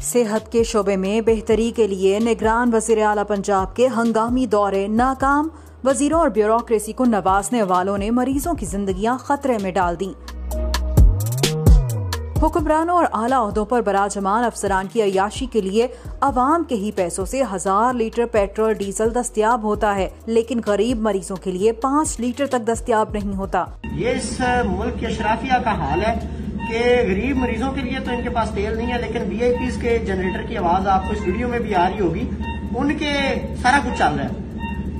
सेहत के शोबे में बेहतरी के लिए निगरान वज़ीर आला पंजाब के हंगामी दौरे नाकाम। वजीरों और ब्यूरोक्रेसी को नवाजने वालों ने मरीजों की जिंदगियां खतरे में डाल दी। हुक्मरानों और आला ओहदों पर बराजमान अफसरान की अय्याशी के लिए अवाम के ही पैसों से 1000 लीटर पेट्रोल डीजल दस्तयाब होता है, लेकिन गरीब मरीजों के लिए 5 लीटर तक दस्तयाब नहीं होता। ये इस मुल्क के अशराफिया का हाल है कि गरीब मरीजों के लिए तो इनके पास तेल नहीं है, लेकिन VIPs के जनरेटर की आवाज आपको इस वीडियो में भी आ रही होगी, उनके सारा कुछ चल रहा है।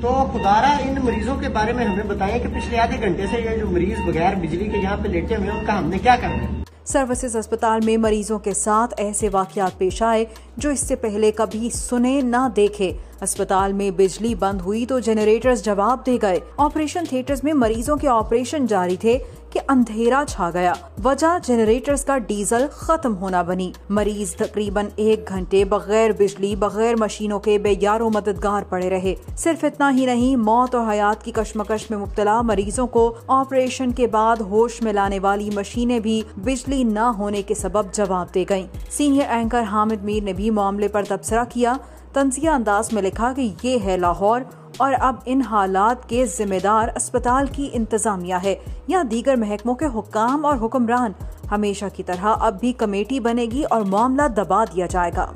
तो खुदारा इन मरीजों के बारे में हमें बताएं कि पिछले आधे घंटे से ये जो मरीज बगैर बिजली के यहाँ पे लेटे हुए हैं उनका हमने क्या करना है। सर्विसेज अस्पताल में मरीजों के साथ ऐसे वाकयात पेश आए जो इससे पहले कभी सुने ना देखे। अस्पताल में बिजली बंद हुई तो जनरेटर्स जवाब दे गए। ऑपरेशन थिएटर्स में मरीजों के ऑपरेशन जारी थे कि अंधेरा छा गया। वजह जनरेटर्स का डीजल खत्म होना बनी। मरीज तकरीबन 1 घंटे बगैर बिजली बगैर मशीनों के बेयारो मददगार पड़े रहे। सिर्फ इतना ही नहीं, मौत और हयात की कशमकश में मुब्तला मरीजों को ऑपरेशन के बाद होश में लाने वाली मशीनें भी बिजली न होने के सबब जवाब दे गयी। सीनियर एंकर हामिद मीर ने भी मामले पर तबसरा किया। तंजिया अंदाज में लिखा कि ये है लाहौर और अब इन हालात के जिम्मेदार अस्पताल की इंतजामिया है या दीगर महकमों के हुक्काम और हुक्मरान। हमेशा की तरह अब भी कमेटी बनेगी और मामला दबा दिया जाएगा।